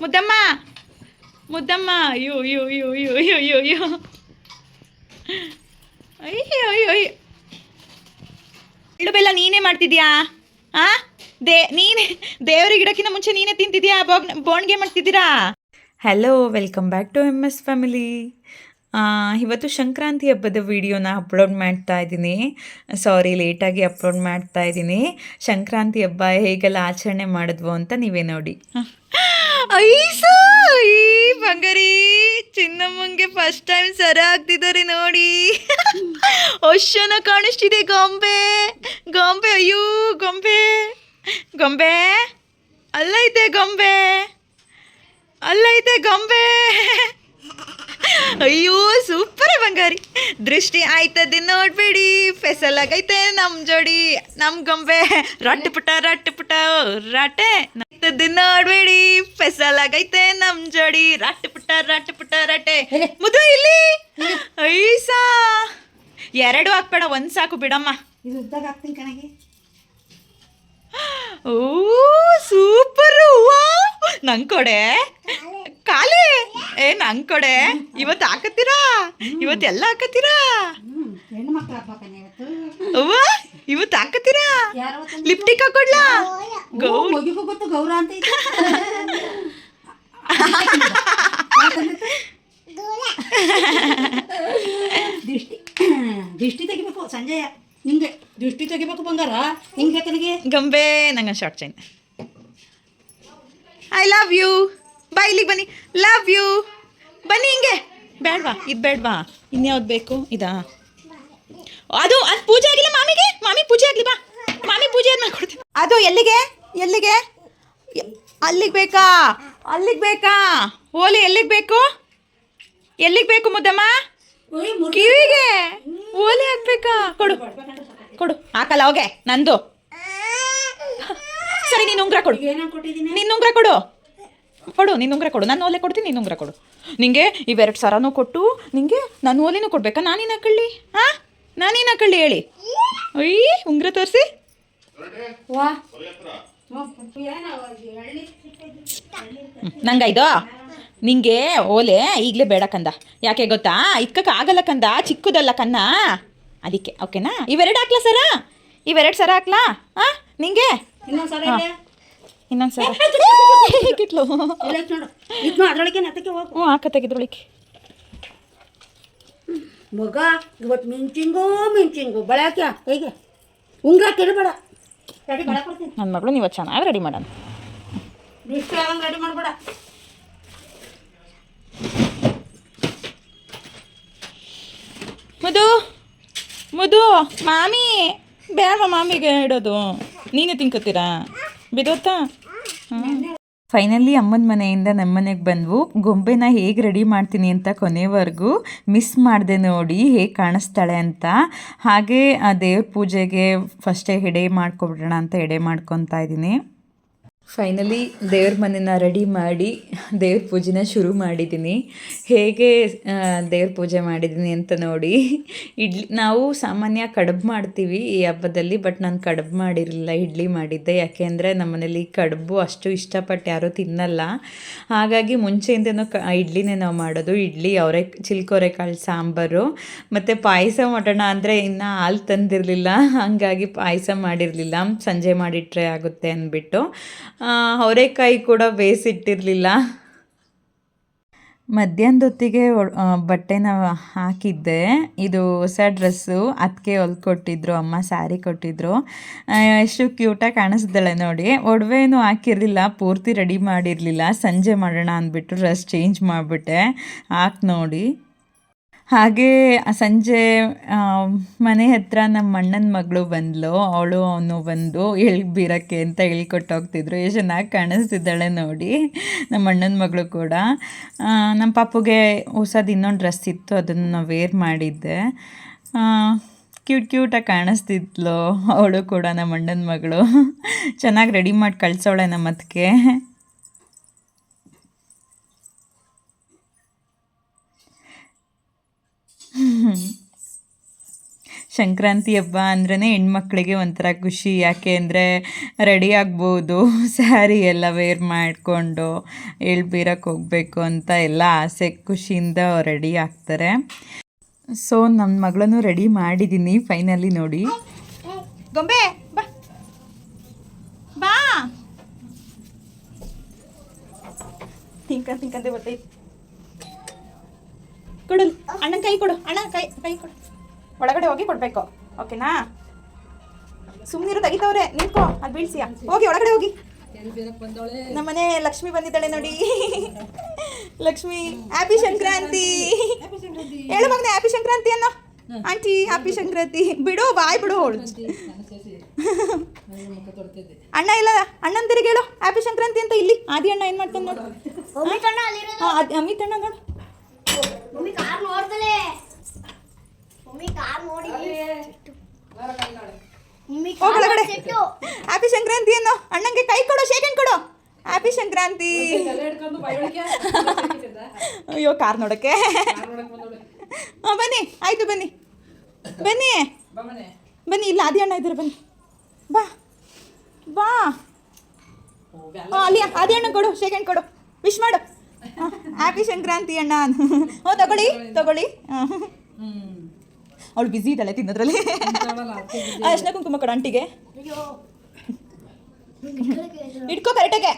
ಮುದ್ದಮ್ಮ ಮುದ್ದಮ್ಮ ಅಯ್ಯೋ ಅಯ್ಯೋ ಅಯ್ಯೋ ಅಯ್ಯೋ ಅಯ್ಯೋ ಅಯ್ಯೋ ಅಯ್ಯೋ ಅಯ್ಯೋ ಅಯ್ಯೋ ಅಯ್ಯೋ ಎಳ್ಳು ಬೆಲ್ಲ ನೀನೇ ಮಾಡ್ತಿದ್ಯಾ? ಆ ನೀನೇ ದೇವ್ರಿಗೆ ಇಡೋಕ್ಕಿಂತ ಮುಂಚೆ ನೀನೇ ತಿಂತಿದ್ಯಾ? ಬೋಣ್ಗೆ ಮಾಡ್ತಿದ್ದೀರಾ? Hello, welcome back to M S family. ಇವತ್ತು ಸಂಕ್ರಾಂತಿ ಹಬ್ಬದ ವಿಡಿಯೋನ ಅಪ್ಲೋಡ್ ಮಾಡ್ತಾ ಇದ್ದೀನಿ. ಸಾರಿ, ಲೇಟಾಗಿ ಅಪ್ಲೋಡ್ ಮಾಡ್ತಾ ಇದ್ದೀನಿ. ಸಂಕ್ರಾಂತಿ ಹಬ್ಬ ಹೇಗೆಲ್ಲ ಆಚರಣೆ ಮಾಡಿದ್ವು ಅಂತ ನೀವೇ ನೋಡಿ. ಐಸು ಈ ಬಂಗಾರಿ ಚಿನ್ನಮ್ಮಂಗೆ ಫಸ್ಟ್ ಟೈಮ್ ಸರ ಆಗ್ತಿದ್ದಾರೆ ನೋಡಿ. ಅಷ್ಟನ ಕಾಣಿಸ್ತಿದೆ ಗೊಂಬೆ ಗೊಂಬೆ. ಅಯ್ಯೋ ಗೊಂಬೆ ಗೊಂಬೆ ಅಲ್ಲೈತೆ ಗೊಂಬೆ ಅಲ್ಲೈತೆ ಗೊಂಬೆ. ಅಯ್ಯೋ ಸೂಪರ್ ಬಂಗಾರಿ. ದೃಷ್ಟಿ ಆಯ್ತದೆ ನೋಡ್ಬೇಡಿ, ಫೆಸಲ್ ಆಗೈತೆ ನಮ್ ಜೋಡಿ ನಮ್ ಗೊಂಬೆ. ರಟ್ಟು ಪುಟ ರಾಟೆ ಆಯ್ತದೆ ನೋಡ್ಬೇಡಿ, ಫೆಸಲ್ ಆಗೈತೆ ನಮ್ ಜೋಡಿ ರಟ್ಟು ಪುಟ ರಾಟೆ. ಮುದ್ದು ಇಲ್ಲಿ ಐಸಾ ಎರಡು ಹಾಕ್ಬೇಡ, ಒಂದ್ ಸಾಕು ಬಿಡಮ್ಮ. ಓ ಸೂಪರ್. ನಂಗೆ ಕೊಡೆ ಕಾಲೇ ನಂಗೆ ಕೊಡೆ. ಇವತ್ತು ಹಾಕತ್ತೀರಾ? ಇವತ್ತೆಲ್ಲ ಹಾಕತ್ತೀರಾ? ಅವ್ವ ಇವತ್ತು ಹಾಕತ್ತೀರಾ? ಲಿಪ್ಟಿಕ್ ಹಾಕೊಡ್ಲಾ? ಗೌರ ಅಂತ ದಿಷ್ಟಿ ತೆಗಿಬೇಕು ಸಂಜಯ. ನಿಂಗೆ ದೃಷ್ಟಿ ತೆಗಿಬೇಕು ಬಂಗಾರ. ಹಿಂಗೆ ತನಗೆ ಗೊಂಬೆ ನಂಗೆ short chain. I love you. ಬಾ ಇಲ್ಲಿಗೆ ಬನ್ನಿ. Love you. ಬನ್ನಿ ಹಿಂಗೆ. ಬೇಡವಾ? ಇದು ಬೇಡವಾ? ಇನ್ಯಾವ್ದು ಬೇಕು? ಇದಾ? ಅದು ಪೂಜೆ ಆಗಿಲ್ಲ ಮಾಮಿಗೆ. ಮಾಮಿ ಪೂಜೆ ಆಗಲಿ. ಬಾ ಮಾಮಿ ಪೂಜೆ ಆದ್ಮೇಲೆ ಕೊಡ್ತೀನಿ. ಅದು ಎಲ್ಲಿಗೆ ಎಲ್ಲಿಗೆ? ಅಲ್ಲಿಗೆ ಬೇಕಾ? ಅಲ್ಲಿಗೆ ಬೇಕಾ? ಓಲಿ ಎಲ್ಲಿಗೆ ಬೇಕು? ಎಲ್ಲಿಗೆ ಬೇಕು ಮುದ್ದಮ್ಮ? ಕಿವಿಗೆ ಓಲಿ ಹಾಕ್ಬೇಕಾ? ಕೊಡು ಕೊಡು. ಹಾಕಲ್ಲ ಹೋಗೆ ನಂದು. ಸರಿ ನೀನು ಉಂಗ್ರ ಕೊಡು. ನೀನು ಉಂಗ್ರ ಕೊಡು ಕೊಡು. ನೀನು ಉಂಗ್ರ ಕೊಡು. ನಾನು ಓಲೆ ಕೊಡ್ತೀನಿ, ನೀನು ಉಂಗ್ರ ಕೊಡು. ನಿಂಗೆ ಇವೆರಡು ಸರನೂ ಕೊಟ್ಟು ನಿಂಗೆ ನಾನು ಓಲಿನೂ ಕೊಡ್ಬೇಕಾ? ನಾನೇನು ಹಾಕೊಳ್ಳಿ? ಹಾಂ ನಾನೇನು ಹಾಕೊಳ್ಳಿ ಹೇಳಿ? ಅಯ್ಯ ಉಂಗ್ರ ತೋರಿಸಿ. ನಂಗಾಯ್ದು. ನಿಂಗೆ ಓಲೆ ಈಗಲೇ ಬೇಡ ಕಂದ. ಯಾಕೆ ಗೊತ್ತಾ? ಇಕ್ಕಕ್ಕೆ ಆಗಲ್ಲ ಕಂದ, ಚಿಕ್ಕದಲ್ಲ ಕನ್ನ, ಅದಕ್ಕೆ. ಓಕೆನಾ? ಇವೆರಡು ಹಾಕ್ಲಾ ಸರ? ಇವೆರಡು ಸರ ಹಾಕ್ಲಾ? ಹಾಂ ನಿಂಗೆ ಇನ್ನೊಂದು ಸರ ಕಿತ್ಲು. ಹ್ಞೂ ಹಾಕ ತೆಗೆದ್ರೊಳಗೆ. ಮಗ ಇವತ್ತು ಮಿಂಚಿಂಗು ಬಳಕ ಹೇಗೆ ಉಂಗ್ರ ಕೆಡಬೇಡ. ನನ್ನ ಮಗಳು ನೀವು ಚೆನ್ನಾಗಿ ರೆಡಿ ಮಾಡೋಣ. ರೆಡಿ ಮಾಡಬೇಡ. ಮುದು ಮುದು ಮಾಮಿ ಬೇಡವಾ? ಮಾಮಿಗೆ ಇಡೋದು ನೀನೇ ತಿನ್ಕೋತೀರಾ? ಬಿದೋತ್ತಾ? ಫೈನಲಿ ಅಮ್ಮನ ಮನೆಯಿಂದ ನಮ್ಮ ಮನೆಗೆ ಬಂದ್ವು. ಗೊಂಬೆನ ಹೇಗೆ ರೆಡಿ ಮಾಡ್ತೀನಿ ಅಂತ ಕೊನೆವರೆಗೂ ಮಿಸ್ ಮಾಡಿದೆ ನೋಡಿ, ಹೇಗೆ ಕಾಣಿಸ್ತಾಳೆ ಅಂತ. ಹಾಗೆ ದೇವ್ರ ಪೂಜೆಗೆ ಫಸ್ಟೇ ಎಡೆ ಮಾಡ್ಕೊಬಿಡೋಣ ಅಂತ ಎಡೆ ಮಾಡ್ಕೊತಾ ಇದ್ದೀನಿ. ಫೈನಲಿ ದೇವ್ರ ಮನೆನ ರೆಡಿ ಮಾಡಿ ದೇವ್ರ ಪೂಜೆನ ಶುರು ಮಾಡಿದ್ದೀನಿ. ಹೇಗೆ ದೇವ್ರ ಪೂಜೆ ಮಾಡಿದ್ದೀನಿ ಅಂತ ನೋಡಿ. ನಾವು ಸಾಮಾನ್ಯ ಕಡುಬು ಮಾಡ್ತೀವಿ ಈ ಹಬ್ಬದಲ್ಲಿ, ಬಟ್ ನಾನು ಕಡುಬು ಮಾಡಿರಲಿಲ್ಲ, ಇಡ್ಲಿ ಮಾಡಿದ್ದೆ. ಯಾಕೆಂದರೆ ನಮ್ಮ ಮನೇಲಿ ಕಡುಬು ಅಷ್ಟು ಇಷ್ಟಪಟ್ಟು ಯಾರೂ ತಿನ್ನಲ್ಲ. ಹಾಗಾಗಿ ಮುಂಚೆಯಿಂದನೂ ಇಡ್ಲಿನೇ ನಾವು ಮಾಡೋದು. ಇಡ್ಲಿ ಚಿಲ್ಕೋರೆಕಾಳು ಸಾಂಬಾರು ಮತ್ತು ಪಾಯಸ ಮಾಡೋಣ ಅಂದರೆ ಇನ್ನೂ ಹಾಲು ತಂದಿರಲಿಲ್ಲ, ಹಾಗಾಗಿ ಪಾಯಸ ಮಾಡಿರಲಿಲ್ಲ. ಸಂಜೆ ಮಾಡಿಟ್ರೆ ಆಗುತ್ತೆ ಅಂದ್ಬಿಟ್ಟು ಅವರೆಕಾಯಿ ಕೂಡ ಬೇಯಿಸಿಟ್ಟಿರಲಿಲ್ಲ. ಮಧ್ಯಾಹ್ನದ ಹೊತ್ತಿಗೆ ಬಟ್ಟೆನ ಹಾಕಿದ್ದೆ. ಇದು ಹೊಸ ಡ್ರೆಸ್ಸು ಅದಕ್ಕೆ ಹೊಲ್ಕೊಟ್ಟಿದ್ರು ಅಮ್ಮ, ಸ್ಯಾರಿ ಕೊಟ್ಟಿದ್ರು. ಎಷ್ಟು ಕ್ಯೂಟಾಗಿ ಕಾಣಿಸ್ದಾಳೆ ನೋಡಿ. ಒಡವೆನೂ ಹಾಕಿರಲಿಲ್ಲ, ಪೂರ್ತಿ ರೆಡಿ ಮಾಡಿರಲಿಲ್ಲ. ಸಂಜೆ ಮಾಡೋಣ ಅಂದ್ಬಿಟ್ಟು ಡ್ರೆಸ್ ಚೇಂಜ್ ಮಾಡಿಬಿಟ್ಟೆ. ಹಾಕಿ ನೋಡಿ. ಹಾಗೆ ಸಂಜೆ ಮನೆ ಹತ್ರ ನಮ್ಮ ಅಣ್ಣನ ಮಗಳು ಬಂದಳು. ಅವನು ಬಂದು ಬೀರಕ್ಕೆ ಅಂತ ಹೇಳ್ಕೊಟ್ಟು ಹೋಗ್ತಿದ್ರು. ಎಷ್ಟು ಚೆನ್ನಾಗಿ ಕಾಣಿಸ್ತಿದ್ದಾಳೆ ನೋಡಿ ನಮ್ಮ ಅಣ್ಣನ ಮಗಳು ಕೂಡ. ನಮ್ಮ ಪಾಪುಗೆ ಹೊಸದು ಇನ್ನೊಂದು ಡ್ರೆಸ್ ಇತ್ತು, ಅದನ್ನು ವೇರ್ ಮಾಡಿದ್ದೆ. ಕ್ಯೂಟಾಗಿ ಕಾಣಿಸ್ತಿದ್ಲು ಅವಳು ಕೂಡ, ನಮ್ಮ ಅಣ್ಣನ ಮಗಳು. ಚೆನ್ನಾಗಿ ರೆಡಿ ಮಾಡಿ ಕಳ್ಸೋಳೆ ನಮ್ಮ ಅತ್ತಿಗೆ. ಸಂಕ್ರಾಂತಿ ಹಬ್ಬ ಅಂದ್ರೇ ಹೆಣ್ಮಕ್ಳಿಗೆ ಒಂಥರ ಖುಷಿ. ಯಾಕೆ ಅಂದರೆ ರೆಡಿ ಆಗ್ಬೋದು, ಸ್ಯಾರಿ ಎಲ್ಲ ವೇರ್ ಮಾಡಿಕೊಂಡು ಎಳ್ಬೀರಕ್ಕೆ ಹೋಗಬೇಕು ಅಂತ ಎಲ್ಲ ಆಸೆ ಖುಷಿಯಿಂದ ರೆಡಿ ಆಗ್ತಾರೆ. ಸೊ ನನ್ನ ಮಗಳನ್ನು ರೆಡಿ ಮಾಡಿದ್ದೀನಿ ಫೈನಲಿ. ನೋಡಿ ಗೊಂಬೆ ಬಾ ಬಾ, ತಿಂಕಂತೆ ಬರ್ತೈತಿ. ಕೊಡು ಅಣ್ಣನ ಕೈ ಕೊಡು, ಅಣ್ಣ ಕೈ ಕೊಡು. ಒಳಗಡೆ ಹೋಗಿ ಕೊಡಬೇಕು, ಓಕೆನಾ? ಸುಮ್ಮನಿರು, ತೆಗಿತವ್ರೆ, ನಿಂತ್ಕೋ, ಅದು ಬೀಳ್ಸಿಯ. ಹೋಗಿ ಒಳಗಡೆ ಹೋಗಿ. ನಮ್ಮನೆ ಲಕ್ಷ್ಮಿ ಬಂದಿದ್ದಾಳೆ ನೋಡಿ. ಲಕ್ಷ್ಮಿ, ಹ್ಯಾಪಿ ಸಂಕ್ರಾಂತಿ ಹೇಳು ಮಗನೆ. ಹ್ಯಾಪಿ ಸಂಕ್ರಾಂತಿ ಅನ್ನೋ ಆಂಟಿ. ಹ್ಯಾಪಿ ಸಂಕ್ರಾಂತಿ ಬಿಡು, ಬಾಯ್ ಬಿಡು. ಅಣ್ಣ ಇಲ್ಲ, ಅಣ್ಣನ ತಿರುಗಿ ಹೇಳು ಹ್ಯಾಪಿ ಸಂಕ್ರಾಂತಿ ಅಂತ. ಇಲ್ಲಿ ಆದಿ ಅಣ್ಣ ಏನು ಮಾಡ್ತಾನೆ ನೋಡು. ಅಮಿತ್ ಅಣ್ಣ ನೋಡು. ಒಳಗಡೆ ಹ್ಯಾಪಿ ಸಂಕ್ರಾಂತಿ ಅನ್ನೋ. ಅಣ್ಣಂಗೆ ಕೈ ಕೊಡು, ಶೇಖಂಡ್ ಕೊಡು. ಹ್ಯಾಪಿ ಸಂಕ್ರಾಂತಿ. ಅಯ್ಯೋ, ಕಾರ್ ನೋಡಕ್ಕೆ. ಹಾಂ ಬನ್ನಿ, ಆಯಿತು ಬನ್ನಿ ಬನ್ನಿ ಬನ್ನಿ. ಇಲ್ಲ ಆದಿ ಅಣ್ಣ ಇದ್ದಾರೆ, ಬನ್ನಿ ಬಾ ಬಾ. ಅಲ್ಲಿ ಆದಿ ಅಣ್ಣ ಕೊಡು, ಶೇಖಂಡ್ ಕೊಡು, ವಿಶ್ ಮಾಡು. ಹ್ಯಾಪಿ ಸಂಕ್ರಾಂತಿ ಅಣ್ಣ. ಹ್ಞೂ ತಗೊಳ್ಳಿ. ಅವಳು ಬ್ಯುಸಿ ಇದ್ದಾಳೆ ತಿನ್ನೋದ್ರಲ್ಲಿ. ಅರ್ಶಿನ ಕುಂಕುಮ ಕೊಡು ಆಂಟಿಗೆ. ಇಟ್ಕೋ ಕರೆಕ್ಟಾಗೆ.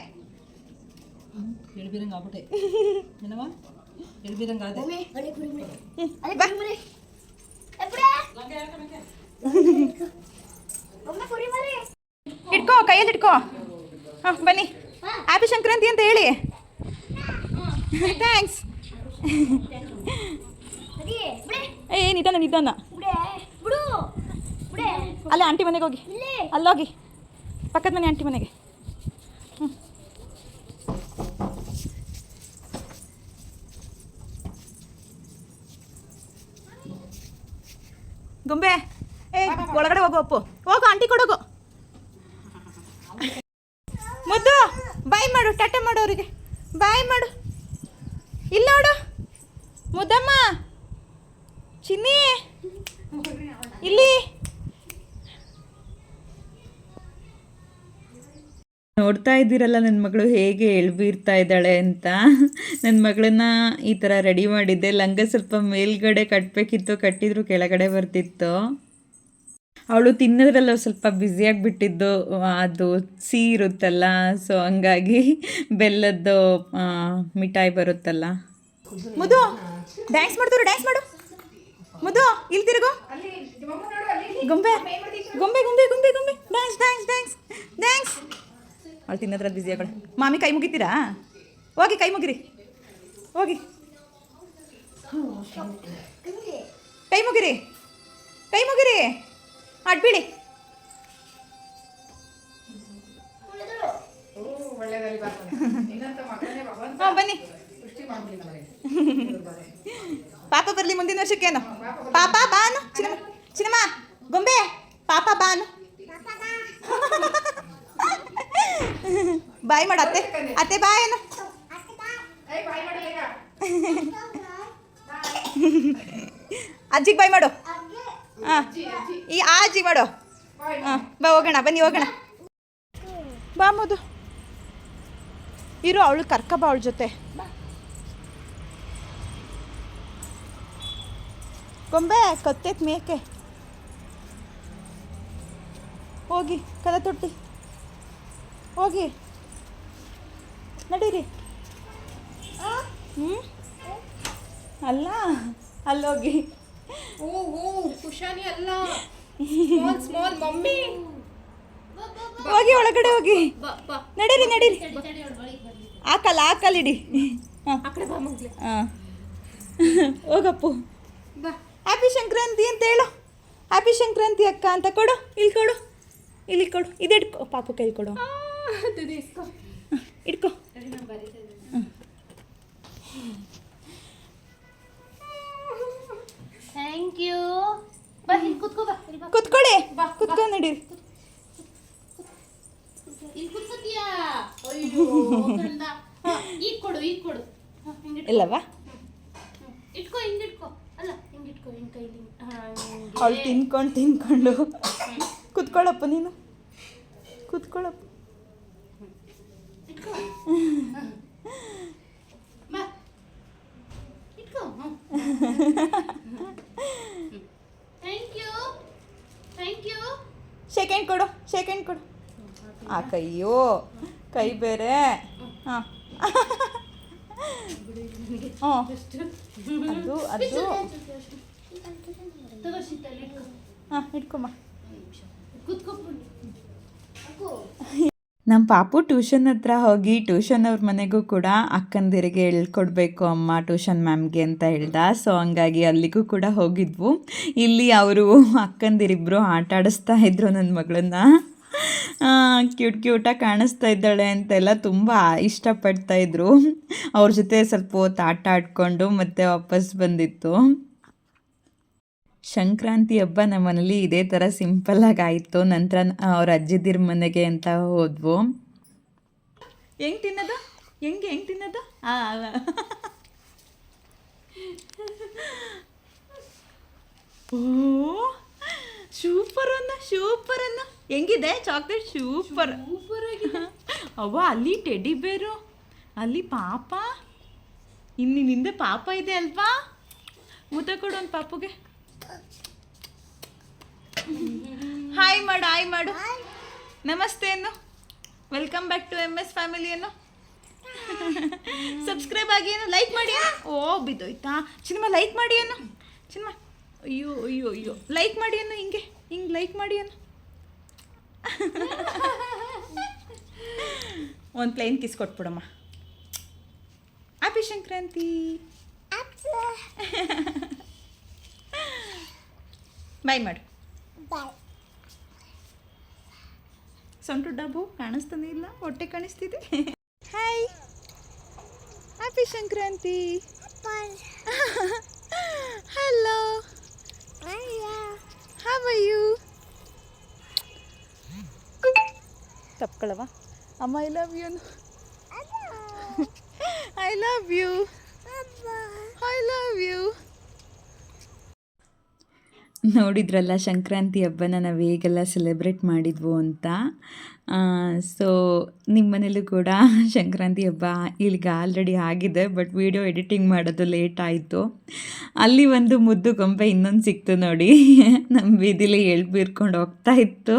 ಇಟ್ಕೋ, ಕೈಯಲ್ಲಿ ಇಟ್ಕೋ. ಹಾಂ ಬನ್ನಿ, ಹ್ಯಾಪಿ ಸಂಕ್ರಾಂತಿ ಅಂತ ಹೇಳಿ. ಥ್ಯಾಂಕ್ಸ್. ನಿಧಾನ. ಅಲ್ಲೇ ಆಂಟಿ ಮನೆಗೆ ಹೋಗಿ, ಅಲ್ಲೋಗಿ ಪಕ್ಕದ ಮನೆ ಆಂಟಿ ಮನೆಗೆ. ಗೊಂಬೆ, ಒಳಗಡೆ ಹೋಗು. ಅಪ್ಪು ಹೋಗು, ಆಂಟಿ ಕೊಡೋಗು. ಮುದ್ದು ಬಾಯ್ ಮಾಡು, ಟಾಟಾ ಮಾಡು ಅವರಿಗೆ. ಬಾಯ್ ಮಾಡು. ಇಲ್ಲ ನೋಡು ಮುದ್ದಮ್ಮ, ಚಿನ್ನಿ ಇಲ್ಲಿ. ನೋಡ್ತಾ ಇದ್ದೀರಲ್ಲ ನನ್ನ ಮಗಳು ಹೇಗೆ ಎಳ್ಬೀರ್ತಾ ಇದ್ದಾಳೆ ಅಂತ. ನನ್ನ ಮಗಳನ್ನ ಈ ಥರ ರೆಡಿ ಮಾಡಿದ್ದೆ. ಲಂಗ ಸ್ವಲ್ಪ ಮೇಲ್ಗಡೆ ಕಟ್ಟಬೇಕಿತ್ತು, ಕಟ್ಟಿದ್ರು ಕೆಳಗಡೆ ಬರ್ತಿತ್ತು. ಅವಳು ತಿನ್ನೋದ್ರಲ್ಲ ಸ್ವಲ್ಪ ಬ್ಯುಸಿಯಾಗಿಬಿಟ್ಟಿದ್ದು. ಅದು ಸಿಹಿ ಇರುತ್ತಲ್ಲ, ಸೊ ಹಂಗಾಗಿ ಬೆಲ್ಲದ್ದು ಮಿಠಾಯಿ ಬರುತ್ತಲ್ಲ. ಮುದು ಡ್ಯಾನ್ಸ್ ಮಾಡ್ತಾರೆ, ಡ್ಯಾನ್ಸ್ ಮಾಡು ಮುದು. ಇಲ್ಲಿ ತಿರುಗು. ಗೊಂಬೆ ಗೊಂಬೆ ಗೊಂಬೆ ಗೊಂಬೆ ಗೊಂಬೆ. Dance dance dance dance. ಅವಳು ತಿನ್ನೋದ್ರಲ್ಲಿ ಬ್ಯುಸಿ ಆಗೋಳು. ಮಾಮಿ ಕೈ ಮುಗಿತೀರಾ? ಹೋಗಿ ಕೈ ಮುಗಿರಿ, ಹೋಗಿ ಕೈ ಮುಗಿರಿ, ಕೈ ಮುಗಿರಿ. ಅಡ್ಬಿಡಿ. ಹಾಂ ಬನ್ನಿ. ಪಾಪ ಬರಲಿ ಮುಂದಿನ ವರ್ಷಕ್ಕೇನು. ಪಾಪ ಬಾನು. ಚಿನ್ನಮ್ಮ ಗೊಂಬೆ, ಪಾಪ ಬಾನು. ಬಾಯ್ ಮಾಡು ಅತ್ತೆ. ಅತ್ತೆ ಬಾಯ್ ಅನ್ನು. ಅಜ್ಜಿಗೆ ಬಾಯ್ ಮಾಡು. ಹಾಂ, ಈ ಅಜ್ಜಿಗೆ ಮಾಡು. ಹಾಂ ಬಾ, ಹೋಗೋಣ ಬನ್ನಿ, ಹೋಗೋಣ ಬಾ. ಮುದು ಇರು, ಅವಳು ಕರ್ಕಬಾ ಅವಳ ಜೊತೆ. ಗೊಂಬೆ ಕತ್ತೈತ್ ಮೇಕೆ. ಹೋಗಿ ಕದ ತೊಟ್ಟಿ, ಹೋಗಿ ನಡೀರಿ. ಅಲ್ಲ ಅಲ್ಲೋಗಿ. ಖುಷಾನಿ ಅಲ್ಲ, ಸ್ಮಾಲ್ ಮಮ್ಮಿ. ಹೋಗಿ ಒಳಗಡೆ ಹೋಗಿ. ನಡೀರಿ ನಡೀರಿ. ಹಾಕಲ್ಲ ಇಡಿ. ಹಾಂ ಹೋಗಪ್ಪು. ಹ್ಯಾಪಿ ಸಂಕ್ರಾಂತಿ ಅಂತ ಹೇಳು. ಹ್ಯಾಪಿ ಸಂಕ್ರಾಂತಿ ಅಕ್ಕ ಅಂತ ಕೊಡು. ಇಲ್ಲಿ ಕೊಡು, ಇಲ್ಲಿ ಕೊಡು. ಇದು ಇಟ್ಕೊ, ಪಾಪು ಕೈ ಕೊಡು. ಇಟ್ಕೊ. Thank you. ಕುತ್ಕೊಳ್ಳಿ, ಕುತ್ಕೊಂಡು ನಡೀರಿ. ಈಗ ಕೊಡು. ಇಲ್ಲವಾ? ಇಟ್ಕೋ, ಹಿಂಗಿಟ್ಕೋ. ಅಲ್ಲ ಹಿಂಗಿಟ್ಕೋ, ಹಿಂಗೆ ಕೈಲಿ ಅವಳು ತಿನ್ಕೊಂಡು ಕುತ್ಕೊಳ್ಳಪ್ಪ ನೀನು ಕುತ್ಕೊಳ್ಳಪ್ಪ. ಬಾ ಇಟ್ಕೋ. Thank you. ಸೆಕೆಂಡ್ ಕೊಡು ಆ ಕೈಯೋ ಕೈ ಬೇರೆ. ಹಾಂ ಅದು ತಗೋ ಶೀತಲ್ ಇಟ್ಕೋ. ಹಾಂ ಇಟ್ಕೊಮ್ಮ. ಕೂತ್ಕೊಬಿಡು. ನಮ್ಮ ಪಾಪು ಟ್ಯೂಷನ್ ಹತ್ರ ಹೋಗಿ ಟ್ಯೂಷನ್ ಅವ್ರ ಮನೆಗೂ ಕೂಡ ಅಕ್ಕಂದಿರಿಗೆ ಹೇಳ್ಕೊಡ್ಬೇಕು ಅಮ್ಮ ಟ್ಯೂಷನ್ ಮ್ಯಾಮ್ಗೆ ಅಂತ ಹೇಳ್ದ. ಸೊ ಹಂಗಾಗಿ ಅಲ್ಲಿಗೂ ಕೂಡ ಹೋಗಿದ್ವು. ಇಲ್ಲಿ ಅವರು ಅಕ್ಕಂದಿರಿಬ್ಬರು ಆಟ ಆಡಿಸ್ತಾ ಇದ್ರು ನನ್ನ ಮಗಳನ್ನ. ಕ್ಯೂಟಾಗಿ ಕಾಣಿಸ್ತಾ ಇದ್ದಾಳೆ ಅಂತೆಲ್ಲ ತುಂಬ ಇಷ್ಟಪಡ್ತಾಯಿದ್ರು. ಅವ್ರ ಜೊತೆ ಸ್ವಲ್ಪ ಹೊತ್ತು ಆಟ ಆಡಿಕೊಂಡು ಮತ್ತೆ ವಾಪಸ್ ಬಂದಿತ್ತು. ಸಂಕ್ರಾಂತಿ ಹಬ್ಬ ನಮ್ಮ ಮನೇಲಿ ಇದೇ ಥರ ಸಿಂಪಲ್ಲಾಗಿ ಆಯಿತು. ನಂತರ ಅವ್ರ ಅಜ್ಜಿದಿರ ಮನೆಗೆ ಅಂತ ಹೋದ್ವು. ಹೆಂಗೆ ತಿನ್ನೋದು ಹೆಂಗೆ ತಿನ್ನೋದು ಓ ಸೂಪರ್ ಅನ್ನ ಹೆಂಗಿದೆ ಚಾಕ್ಲೇಟ್? ಸೂಪರ್ ಅವ್ವ. ಅಲ್ಲಿ ಟೆಡಿ ಬೇರು, ಅಲ್ಲಿ ಪಾಪ, ಇನ್ನಿಂದ ಪಾಪ ಇದೆ ಅಲ್ವಾ? ಮುದ್ದೆ ಕೊಡು ಒಂದು ಪಾಪುಗೆ. ಹಾಯ್ ಮಾಡು ನಮಸ್ತೆ ಅನ್ನು. Welcome back to MS family ಅನ್ನು. ಸಬ್ಸ್ಕ್ರೈಬ್ ಆಗಿ ಏನು ಲೈಕ್ ಮಾಡಿ ಅನ್ನು. ಓ ಬಿದ್ದೋಯ್ತಾ ಚಿನ್ಮ? ಲೈಕ್ ಮಾಡಿ ಅನ್ನು ಚಿನ್ಮ. ಅಯ್ಯೋ ಲೈಕ್ ಮಾಡಿ ಅನ್ನು. ಹಿಂಗೆ ಲೈಕ್ ಮಾಡಿ ಅನ್ನು. ಒಂದು ಪ್ಲೇನ್ ಕಿಸ್ ಕೊಟ್ಬಿಡಮ್ಮ. ಹ್ಯಾಪಿ ಸಂಕ್ರಾಂತಿ. ಬಾಯ್ ಮಾಡು. ಸೊಂಟು ಡಬ್ಬು ಕಾಣಿಸ್ತಾನೆ ಇಲ್ಲ, ಹೊಟ್ಟೆ ಕಾಣಿಸ್ತಿದೆ. Hi, happy Sankranti. Hello, how are you? ತಪ್ಕೊಳ್ಳವ ಅಮ್ಮ. I love you. I love you. I love you. ನೋಡಿದ್ರಲ್ಲ ಸಂಕ್ರಾಂತಿ ಹಬ್ಬನ ನಾವು ಹೇಗೆಲ್ಲ ಸೆಲೆಬ್ರೇಟ್ ಮಾಡಿದ್ವು ಅಂತ. ಸೊ ನಿಮ್ಮ ಮನೇಲೂ ಕೂಡ ಸಂಕ್ರಾಂತಿ ಹಬ್ಬ ಇಲ್ಲಿಗೆ ಆಲ್ರೆಡಿ ಆಗಿದೆ, ಬಟ್ ವಿಡಿಯೋ ಎಡಿಟಿಂಗ್ ಮಾಡೋದು ಲೇಟ್ ಆಯಿತು. ಅಲ್ಲಿ ಒಂದು ಮುದ್ದು ಗೊಂಬೆ ಇನ್ನೊಂದು ಸಿಕ್ತು ನೋಡಿ, ನಮ್ಮ ಬೀದಿಲಿ ಬೀರ್ಕೊಂಡು ಹೋಗ್ತಾ ಇತ್ತು.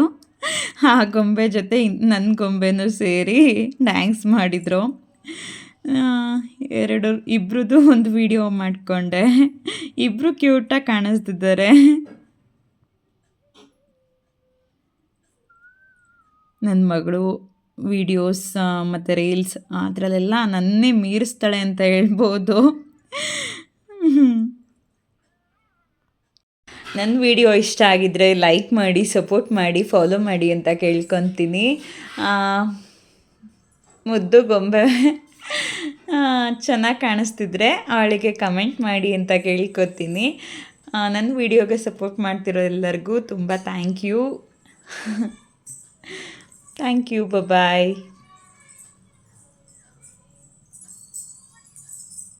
ಆ ಗೊಂಬೆ ಜೊತೆ ನನ್ನ ಗೊಂಬೆನೂ ಸೇರಿ ಡ್ಯಾನ್ಸ್ ಮಾಡಿದರು. ಇಬ್ರದ್ದು ಒಂದು ವಿಡಿಯೋ ಮಾಡಿಕೊಂಡೆ. ಇಬ್ಬರು ಕ್ಯೂಟಾಗಿ ಕಾಣಿಸ್ತಿದ್ದಾರೆ. ನನ್ನ ಮಗಳು ವಿಡಿಯೋಸ್ ಮತ್ತು ರೀಲ್ಸ್ ಅದರಲ್ಲೆಲ್ಲ ನನ್ನೇ ಮೀರಿಸ್ತಾಳೆ ಅಂತ ಹೇಳ್ಬೋದು. ನನ್ನ ವಿಡಿಯೋ ಇಷ್ಟ ಆಗಿದ್ದರೆ ಲೈಕ್ ಮಾಡಿ, ಸಪೋರ್ಟ್ ಮಾಡಿ, ಫಾಲೋ ಮಾಡಿ ಅಂತ ಕೇಳ್ಕೊತೀನಿ. ಮುದ್ದು ಗೊಂಬೆ ಚೆನ್ನಾಗಿ ಕಾಣಿಸ್ತಿದ್ರೆ ಅವಳಿಗೆ ಕಮೆಂಟ್ ಮಾಡಿ ಅಂತ ಕೇಳ್ಕೊತೀನಿ. ನನ್ನ ವಿಡಿಯೋಗೆ ಸಪೋರ್ಟ್ ಮಾಡ್ತಿರೋ ಎಲ್ಲರಿಗೂ ತುಂಬ ಥ್ಯಾಂಕ್ ಯು. ಬಾಯ್.